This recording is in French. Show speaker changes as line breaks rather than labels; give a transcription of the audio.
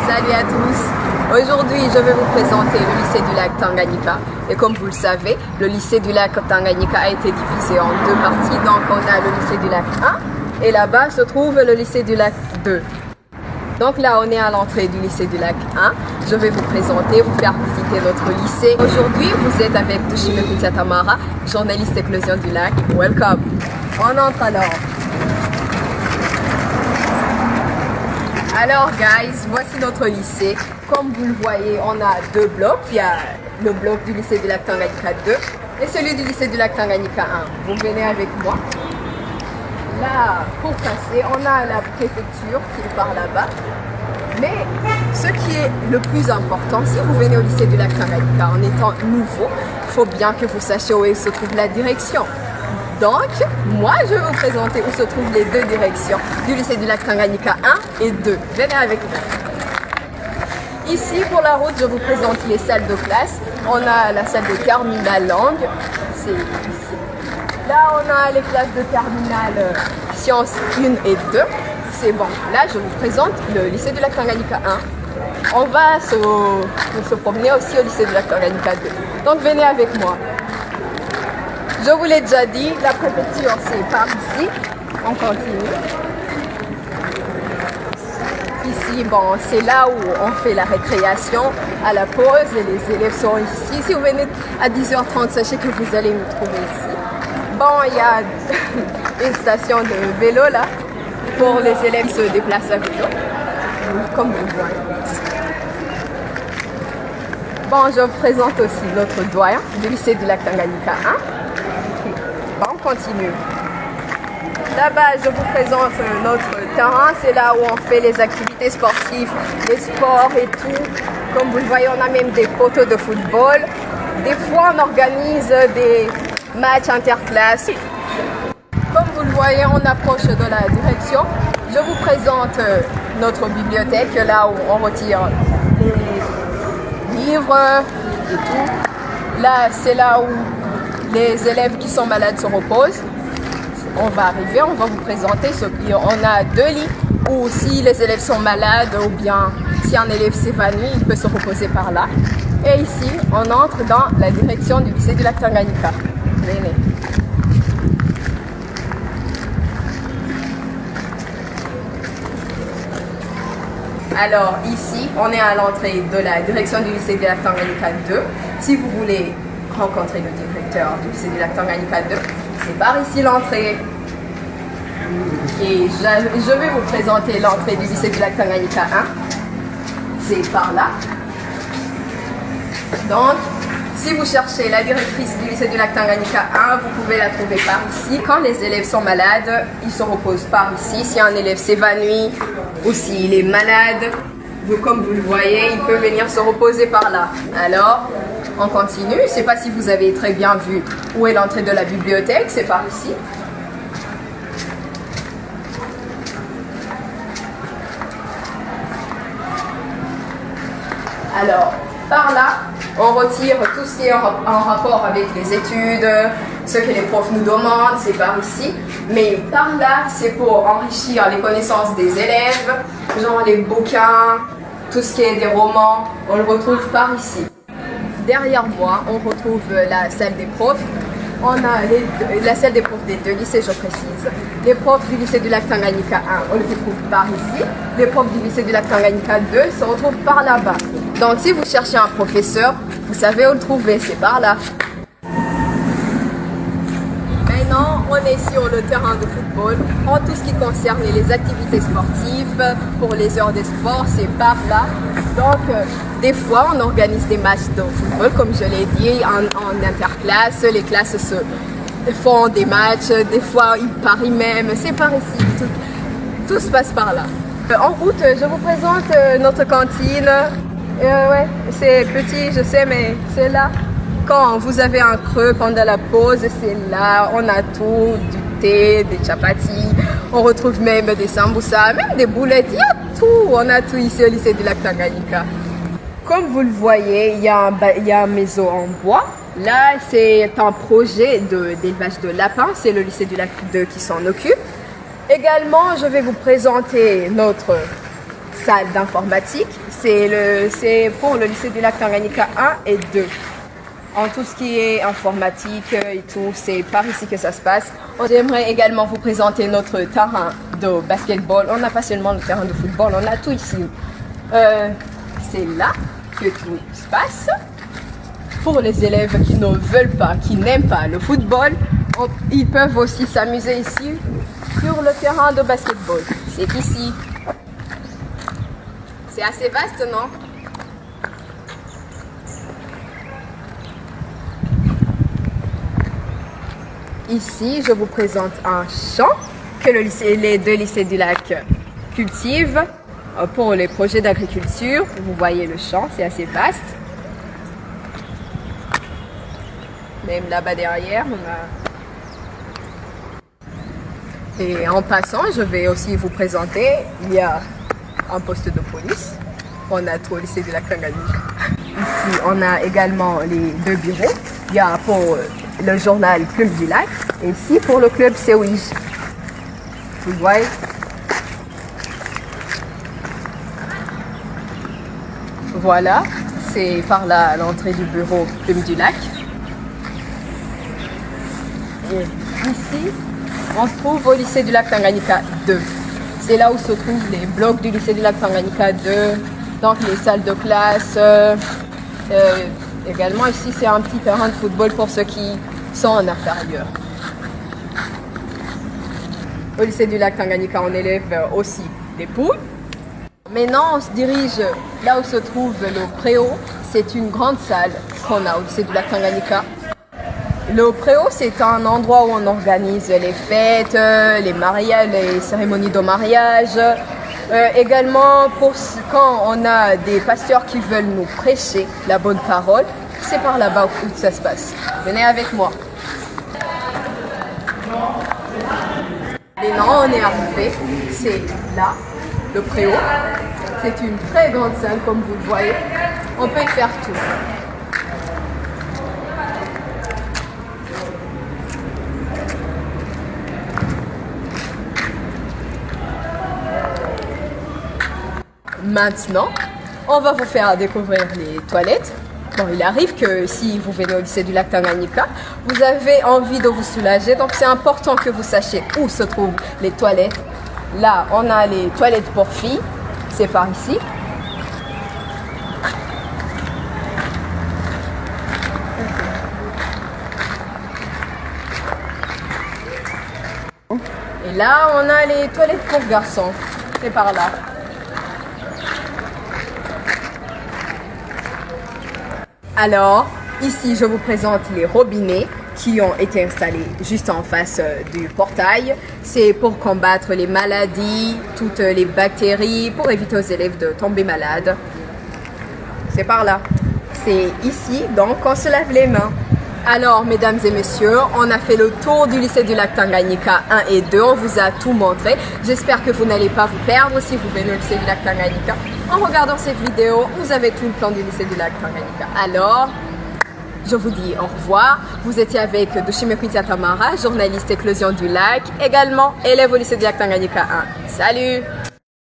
Salut à tous. Aujourd'hui, je vais vous présenter le lycée du lac Tanganyika. Et comme vous le savez, le lycée du lac Tanganyika a été divisé en deux parties. Donc, on a le lycée du lac 1 et là-bas se trouve le lycée du lac 2. Donc là, on est à l'entrée du lycée du lac 1. Je vais vous présenter, vous faire visiter notre lycée. Aujourd'hui, vous êtes avec Dushime Tamara, journaliste éclosion du lac. Welcome. On entre alors. Alors guys, voici notre lycée. Comme vous le voyez, on a deux blocs. Il y a le bloc du lycée du lac Tanganyika 2 et celui du lycée du lac Tanganyika 1. Vous venez avec moi. Là, pour passer, on a la préfecture qui est par là-bas. Mais ce qui est le plus important, si vous venez au lycée du lac Tanganyika en étant nouveau, il faut bien que vous sachiez où se trouve la direction. Donc, moi, je vais vous présenter où se trouvent les deux directions du lycée du lac Tanganyika 1 et 2. Venez avec nous. Ici, pour la route, je vous présente les salles de classe. On a la salle de terminale langue, c'est ici. Là, on a les classes de terminale sciences 1 et 2. C'est bon. Là, je vous présente le lycée du lac Tanganyika 1. On va se promener aussi au lycée du lac Tanganyika 2. Donc, venez avec moi. Je vous l'ai déjà dit, la préfecture c'est par ici. On continue. Ici, bon, c'est là où on fait la récréation à la pause et les élèves sont ici. Si vous venez à 10h30, sachez que vous allez nous trouver ici. Bon, il y a une station de vélo là pour les élèves qui se déplacent à vélo, comme vous le voyez. Bon, je vous présente aussi notre doyen du lycée du lac Tanganyika 1. On continue. Là-bas, je vous présente notre terrain. C'est là où on fait les activités sportives, les sports et tout. Comme vous le voyez, on a même des poteaux de football. Des fois, on organise des matchs interclasses. Comme vous le voyez, on approche de la direction. Je vous présente notre bibliothèque, là où on retire les livres et tout. Là, c'est là où les élèves qui sont malades se reposent. On va arriver, on va vous présenter ce qu'il y a. On a deux lits où si les élèves sont malades ou bien si un élève s'évanouit, il peut se reposer par là. Et ici, on entre dans la direction du lycée du lac Tanganyika. Venez. Alors ici, on est à l'entrée de la direction du lycée du lac Tanganyika 2. Si vous voulez rencontrer le directeur du lycée du lac Tanganyika 2, c'est par ici l'entrée. Et je vais vous présenter l'entrée du lycée du lac Tanganyika 1. C'est par là. Donc, si vous cherchez la directrice du lycée du lac Tanganyika 1, vous pouvez la trouver par ici. Quand les élèves sont malades, ils se reposent par ici. Si un élève s'évanouit ou s'il est malade, comme vous le voyez, il peut venir se reposer par là. Alors, on continue. Je ne sais pas si vous avez très bien vu où est l'entrée de la bibliothèque. C'est par ici. Alors, par là, on retire tout ce qui est en rapport avec les études, ce que les profs nous demandent, c'est par ici. Mais par là, c'est pour enrichir les connaissances des élèves, genre les bouquins, tout ce qui est des romans, on le retrouve par ici. Derrière moi, on retrouve la salle des profs. On a la salle des profs des deux lycées, je précise. Les profs du lycée du lac Tanganyika 1, on les retrouve par ici. Les profs du lycée du lac Tanganyika 2 se retrouvent par là-bas. Donc si vous cherchez un professeur, vous savez où le trouver, c'est par là. Maintenant, on est sur le terrain de football. En tout ce qui concerne les activités sportives, pour les heures de sport, c'est par là. Donc, des fois, on organise des matchs de football, comme je l'ai dit, en interclasse. Les classes se font des matchs, des fois, ils parient même. C'est par ici. Tout se passe par là. En route, je vous présente notre cantine. Ouais, c'est petit, je sais, mais c'est là. Quand vous avez un creux pendant la pause, c'est là. On a tout, du thé, des chapatis. On retrouve même des samboussas, même des boulettes. Il y a tout. On a tout ici au lycée du lac Tanganyika. Comme vous le voyez, il y a un maison en bois. Là, c'est un projet d'élevage de lapins. C'est le lycée du lac 2 qui s'en occupe. Également, je vais vous présenter notre salle d'informatique. C'est pour le lycée du lac Tanganyika 1 et 2. En tout ce qui est informatique et tout, c'est par ici que ça se passe. J'aimerais également vous présenter notre terrain de basketball. On n'a pas seulement le terrain de football, on a tout ici. C'est là que tout se passe. Pour les élèves qui ne veulent pas, qui n'aiment pas le football, ils peuvent aussi s'amuser ici sur le terrain de basketball. C'est ici. C'est assez vaste, non? Ici, je vous présente un champ que les deux lycées du lac cultivent pour les projets d'agriculture. Vous voyez le champ, c'est assez vaste. Même là-bas derrière, on a... Et en passant, je vais aussi vous présenter, il y a un poste de police. On a tout au lycée du lac Tanganyika. Ici, on a également les deux bureaux. Il y a pour le journal Club du Lac et ici pour le club Sewij. Vous voyez? Voilà, c'est par là l'entrée du bureau Club du Lac. Et ici, on se trouve au lycée du lac Tanganyika 2. C'est là où se trouvent les blocs du lycée du lac Tanganyika 2, donc les salles de classe. Également ici, c'est un petit terrain de football pour ceux qui sont en inférieur. Au lycée du lac Tanganyika, on élève aussi des poules. Maintenant, on se dirige là où se trouve le préau. C'est une grande salle qu'on a au lycée du lac Tanganyika. Le préau, c'est un endroit où on organise les fêtes, les mariages, les cérémonies de mariage. Également, pour quand on a des pasteurs qui veulent nous prêcher la bonne parole, c'est par là-bas où ça se passe. Venez avec moi. Maintenant, on est arrivé. C'est là, le préau. C'est une très grande salle, comme vous le voyez. On peut y faire tout. Maintenant, on va vous faire découvrir les toilettes. Bon, il arrive que si vous venez au lycée du lac Tanganyika, vous avez envie de vous soulager. Donc, c'est important que vous sachiez où se trouvent les toilettes. Là, on a les toilettes pour filles. C'est par ici. Et là, on a les toilettes pour garçons. C'est par là. Alors, ici, je vous présente les robinets qui ont été installés juste en face du portail. C'est pour combattre les maladies, toutes les bactéries, pour éviter aux élèves de tomber malades. C'est par là. C'est ici, donc, on se lave les mains. Alors, mesdames et messieurs, on a fait le tour du lycée du lac Tanganyika 1 et 2. On vous a tout montré. J'espère que vous n'allez pas vous perdre si vous venez au lycée du lac Tanganyika. En regardant cette vidéo, vous avez tout le plan du lycée du lac Tanganyika. Alors, je vous dis au revoir. Vous étiez avec Dushimekwitia Tamara, journaliste éclosion du lac, également élève au lycée du lac Tanganyika 1. Salut!